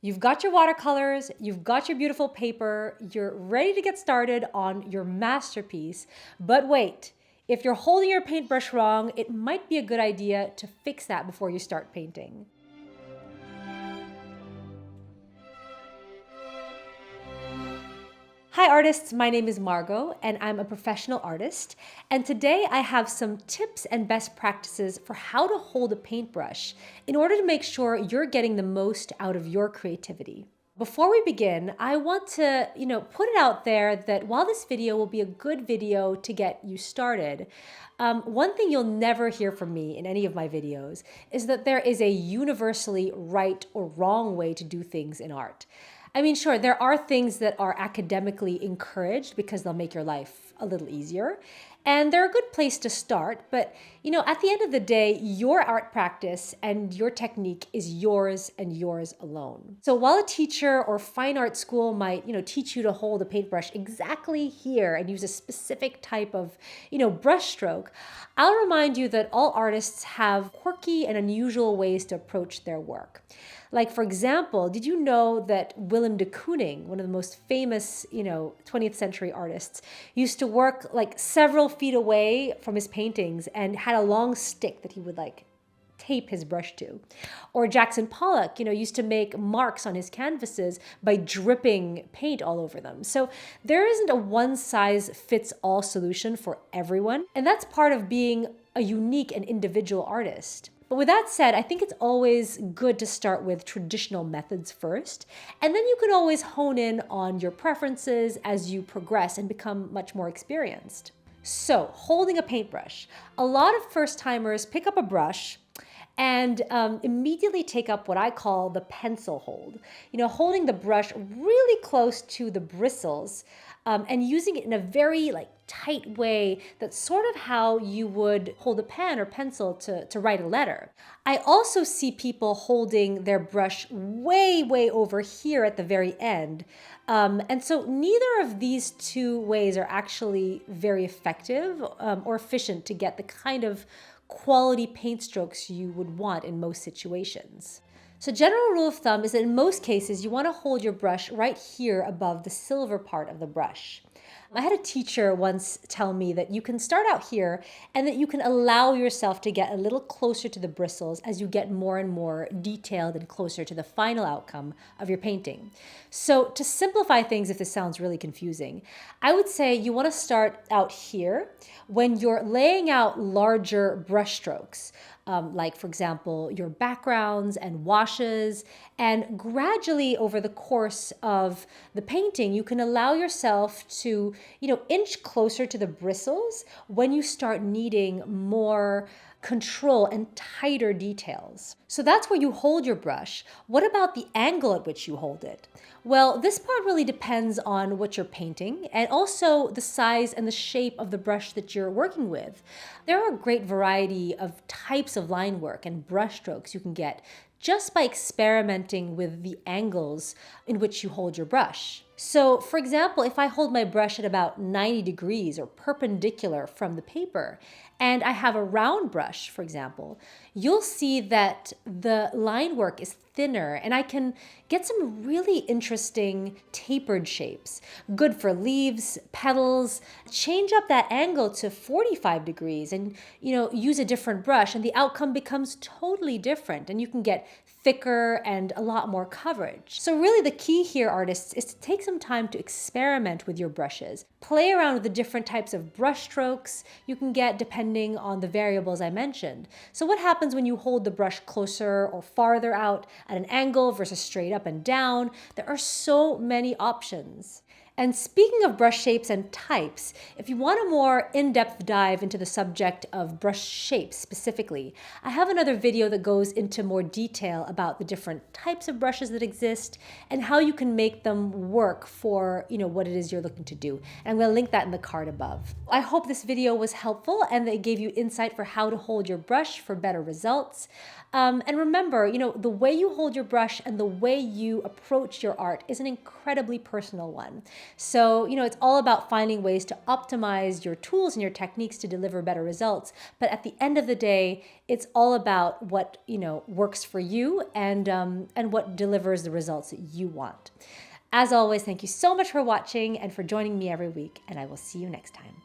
You've got your watercolors, you've got your beautiful paper, you're ready to get started on your masterpiece. But wait, if you're holding your paintbrush wrong, it might be a good idea to fix that before you start painting. Hi artists, my name is Margot and I'm a professional artist. And today I have some tips and best practices for how to hold a paintbrush in order to make sure you're getting the most out of your creativity. Before we begin, I want to, put it out there that while this video will be a good video to get you started, one thing you'll never hear from me in any of my videos is that there is a universally right or wrong way to do things in art. I mean, sure, there are things that are academically encouraged because they'll make your life a little easier. And they're a good place to start. But, at the end of the day, your art practice and your technique is yours and yours alone. So while a teacher or fine art school might, teach you to hold a paintbrush exactly here and use a specific type of, brush stroke, I'll remind you that all artists have quirky and unusual ways to approach their work. Like, for example, did you know that Willem de Kooning, one of the most famous, 20th century artists, used to work like several feet away from his paintings and had a long stick that he would tape his brush to? Or Jackson Pollock, used to make marks on his canvases by dripping paint all over them. So there isn't a one-size-fits-all solution for everyone, and that's part of being a unique and individual artist. But with that said, I think it's always good to start with traditional methods first, and then you can always hone in on your preferences as you progress and become much more experienced. So, holding a paintbrush. A lot of first-timers pick up a brush and immediately take up what I call the pencil hold. Holding the brush really close to the bristles and using it in a very tight way. That's sort of how you would hold a pen or pencil to write a letter. I also see people holding their brush way, way over here at the very end. And so neither of these two ways are actually very effective or efficient to get the kind of quality paint strokes you would want in most situations. So general rule of thumb is that in most cases, you want to hold your brush right here above the silver part of the brush. I had a teacher once tell me that you can start out here and that you can allow yourself to get a little closer to the bristles as you get more and more detailed and closer to the final outcome of your painting. So to simplify things, if this sounds really confusing, I would say you want to start out here when you're laying out larger brush strokes. Like, for example, your backgrounds and washes. And gradually over the course of the painting, you can allow yourself to, inch closer to the bristles when you start needing more control and tighter details. So that's where you hold your brush. What about the angle at which you hold it? Well, this part really depends on what you're painting and also the size and the shape of the brush that you're working with. There are a great variety of types of line work and brush strokes you can get just by experimenting with the angles in which you hold your brush. So, for example, if I hold my brush at about 90 degrees or perpendicular from the paper, and I have a round brush, for example, you'll see that the line work is thinner and I can get some really interesting tapered shapes. Good for leaves, petals. Change up that angle to 45 degrees and, use a different brush and the outcome becomes totally different and you can get thicker and a lot more coverage. So really the key here, artists, is to take some time to experiment with your brushes. Play around with the different types of brush strokes you can get depending on the variables I mentioned. So what happens when you hold the brush closer or farther out at an angle versus straight up and down? There are so many options. And speaking of brush shapes and types, if you want a more in-depth dive into the subject of brush shapes specifically, I have another video that goes into more detail about the different types of brushes that exist and how you can make them work for, what it is you're looking to do. And I'm going to link that in the card above. I hope this video was helpful and that it gave you insight for how to hold your brush for better results. And remember, the way you hold your brush and the way you approach your art is an incredibly personal one. So, it's all about finding ways to optimize your tools and your techniques to deliver better results. But at the end of the day, it's all about what, works for you and what delivers the results that you want. As always, thank you so much for watching and for joining me every week, and I will see you next time.